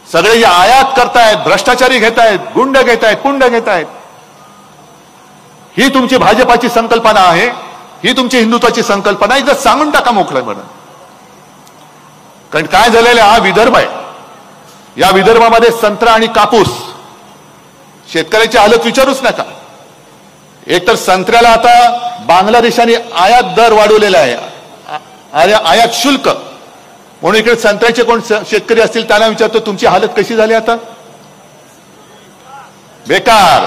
सगळे आयात करतायत, भ्रष्टाचारी घेतायत, गुंड घेतायत, कुंड घेतायत. ही तुमची भाजपाची संकल्पना आहे, ही तुमची हिंदुत्वाची संकल्पना आहे. जर सांगून टाका मोकळं म्हणून. कारण काय झालेलं हा विदर्भ आहे, या विदर्भामध्ये संत्रा आणि कापूस, शेतकऱ्याची हालत विचारूच नका. एकतर संत्र्याला आता बांगलादेशाने आयात दर वाढवलेला आहे, आयात शुल्क. म्हणून इकडे संत्र्याचे कोण शेतकरी असतील त्यांना विचारतो तुमची हालत कशी झाली आता? बेकार,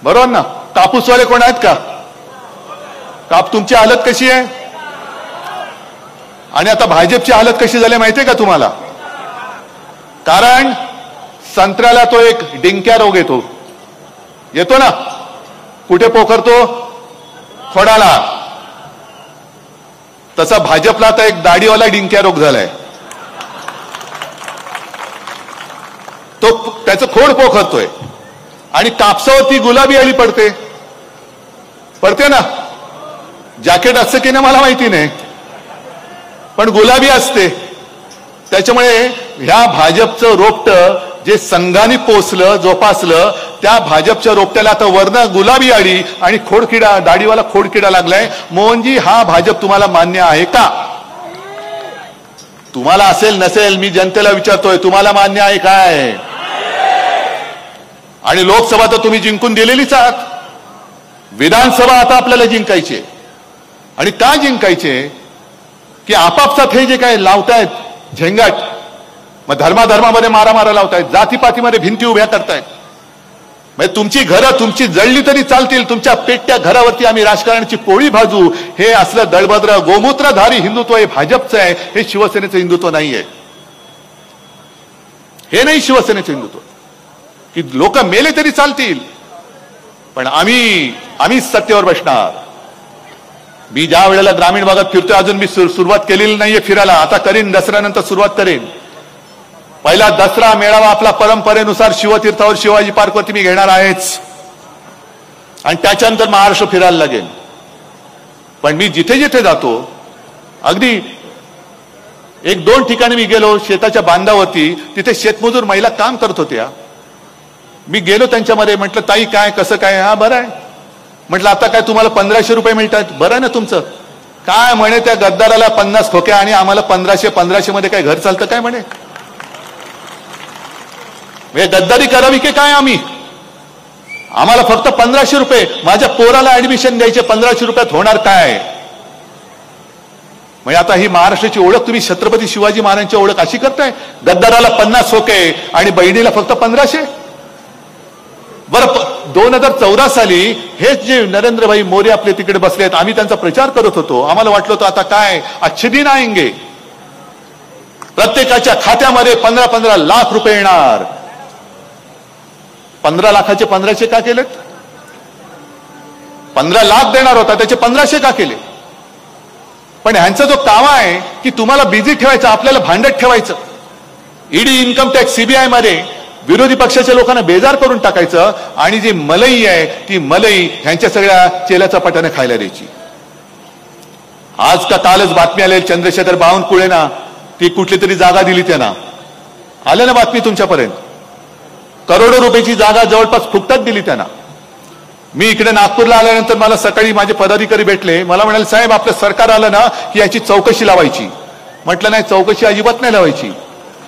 बरोबर ना? कापूसवाले कोण आहेत का? तुमची हालत कशी आहे? आणि आता भाजपची हालत कशी झाली माहितीये का तुम्हाला? कारण संत्र्याला तो एक डिंक्या रोग येतो ना. कुठे पोखरतो? खोडाला. तसा भाजपला आता एक दाढीवाला डिंक्या रोग झालाय. तो त्याचं खोड पोखरतोय. आणि कापसावरती गुलाबी अळी पडते ना. जॅकेट असतं की नाही मला माहिती नाही, पण गुलाबी असते. त्याच्यामुळे ह्या भाजपचं रोपटं जे संघाने पोचलं, जोपासलं, त्या भाजपच्या रोपट्याला आता वरनं गुलाबी अळी आणि खोडकिडा, दाढीवाला खोडकिडा लागलाय. मोहनजी, हा भाजप तुम्हाला मान्य आहे का? तुम्हाला असेल नसेल, मी जनतेला विचारतोय, तुम्हाला मान्य आहे काय? आणि लोकसभा तर तुम्ही जिंकून दिलेलीच आहात. विधानसभा आता आपल्याला जिंकायची. आणि का जिंकायचे? की आपापसात हे जे काय लावतायत झेंगाट, मग धर्माधर्मामध्ये मारामारा लावतायत, जातीपातीमध्ये भिंती उभ्या करतायत. म्हणजे तुमची घरं तुमची जळली तरी चालतील, तुमच्या पेटत्या घरावरती आम्ही राजकारणाची पोळी भाजू, हे असलं दळभद्र गोमूत्रधारी हिंदुत्व हे भाजपचं आहे. हे शिवसेनेचं हिंदुत्व नाहीये. हे नाही शिवसेनेचं हिंदुत्व की लोक मेले तरी चालतील, पण आम्ही सत्तेवर बसणार. मी ज्या वेळेला ग्रामीण भागात फिरतोय, अजून मी सुरुवात केलेली नाहीये फिरायला, आता करीन, दसऱ्यानंतर सुरुवात करेन. पहिला दसरा मेळावा आपला परंपरेनुसार शिवतीर्थावर शिवाजी पार्कवरती मी घेणार आहेच. आणि त्याच्यानंतर महाराष्ट्र फिरायला लागेल. पण मी जिथे जिथे जातो, अगदी 1-2 ठिकाणी मी गेलो शेताच्या बांधावरती, तिथे शेतमजूर महिला काम करत होत्या. मी गेलो त्यांच्यामध्ये, म्हटलं ताई काय कसं काय? हा बरं आहे. म्हटलं आता काय तुम्हाला 1500 रुपये मिळतात? बरं आहे ना तुमचं? काय म्हणे, त्या गद्दाराला 50 खोक्या आणि आम्हाला 1500 मध्ये काय घर चालतं काय म्हणे? गद्दारी करावी की काय आम्ही? आम्हाला फक्त 1500 रुपये. माझ्या पोराला ऍडमिशन द्यायचे, 1500 रुपयात होणार काय? म्हणजे आता ही महाराष्ट्राची ओळख तुम्ही छत्रपती शिवाजी महाराजांची ओळख अशी करताय? गद्दाराला 50 खोके आणि बहिणीला फक्त 1500. बरं, 2014 साली हेच जे नरेंद्रभाई मोरे आपले तिकडे बसलेत, आम्ही त्यांचा प्रचार करत होतो. आम्हाला वाटलं होतं आता काय अच्छे दिन आएंगे, प्रत्येकाच्या खात्यामध्ये 15-15 लाख रुपये येणार. 15 लाखाचे 1500 का केलेत? 15 लाख देणार होता, त्याचे 1500 का केले? पण ह्यांचा जो कामा आहे की तुम्हाला बिझी ठेवायचं, आपल्याला भांडत ठेवायचं. ईडी, इन्कम टॅक्स, सीबीआय मध्ये विरोधी पक्षाच्या लोकांना बेजार करून टाकायचं आणि जी मलई आहे ती मलई ह्यांच्या सगळ्या चेल्या चपाट्याने खायला द्यायची. आज का कालच बातमी आली, चंद्रशेखर बावनकुळे ना ती कुठली तरी जागा दिली त्यांना. आलं ना बातमी तुमच्यापर्यंत? करोडो रुपयाची जागा जवळपास फुकटात दिली त्यांना. मी इकडे नागपूरला आल्यानंतर मला सकाळी माझे पदाधिकारी भेटले. मला म्हणाले, साहेब आपलं सरकार आलं ना की याची चौकशी लावायची. म्हटलं नाही, चौकशी अजिबात नाही लावायची.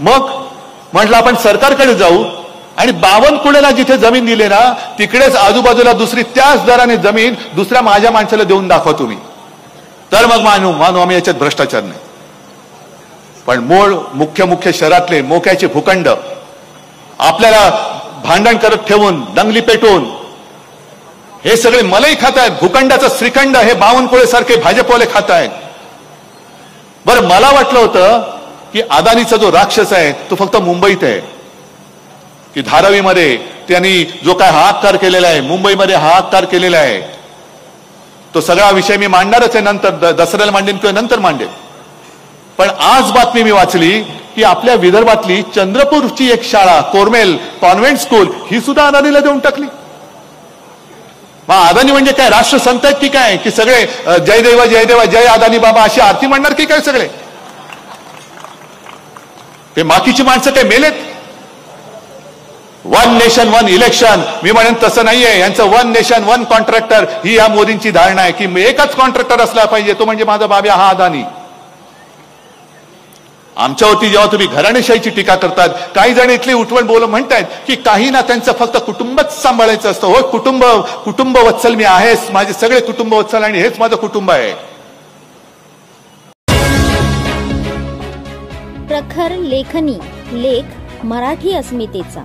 मग म्हटलं आपण सरकारकडे जाऊ आणि बावनकुळेला जिथे जमीन दिली ना तिकडेच आजूबाजूला दुसरी त्याच दराने जमीन दुसऱ्या माझ्या माणसाला देऊन दाखवा तुम्ही, तर मग मानू आम्ही याच्यात भ्रष्टाचार नाही. पण मूळ मुख्य शहरातले मोक्याचे भूखंड आपल्याला भांडण करत ठेवून, दंगली पेटवून हे सगळे मलई खात आहेत. भूखंडाचं श्रीखंड हे बावनकुळे सारखे भाजपवाले खात आहेत. बरं, मला वाटलं होतं की अदानीचा जो राक्षस आहे तो फक्त मुंबईत आहे, की धारावीमध्ये त्यांनी जो काय हाहाकार केलेला आहे, मुंबईमध्ये हाहाकार केलेला आहे, तो सगळा विषय मी मांडणारच आहे. नंतर दसऱ्याला मांडेन किंवा नंतर मांडेन. पण आज बातमी मी वाचली की आपल्या विदर्भातली चंद्रपूरची एक शाळा, कोरमेल कॉन्व्हेंट स्कूल, ही सुद्धा अदानीला देऊन टाकली. मग अदानी म्हणजे काय राष्ट्रसंत आहेत की काय? की सगळे जय देवा जय देवा जय अदानी बाबा अशी आरती म्हणणार की काय सगळे? ते माकीची माणसं काय मेलेत? वन नेशन वन इलेक्शन, मी म्हणेन तसं नाहीये. यांचं वन नेशन वन कॉन्ट्रॅक्टर ही या मोदींची धारणा आहे की एकच कॉन्ट्रॅक्टर असला पाहिजे, तो म्हणजे माझा बाब्या हा अदानी. आमच्यावरती जेव्हा तुम्ही घराणेशाहीची टीका करतात, काही जण इथली उठवण बोल म्हणतायत की काही ना त्यांचं फक्त कुटुंबच सांभाळायचं असतं. हो, कुटुंब वत्सल मी आहेच, माझे सगळे कुटुंब वत्सल आणि हेच माझं कुटुंब आहे. प्रखर लेखनी, लेख मराठी अस्मितेचा.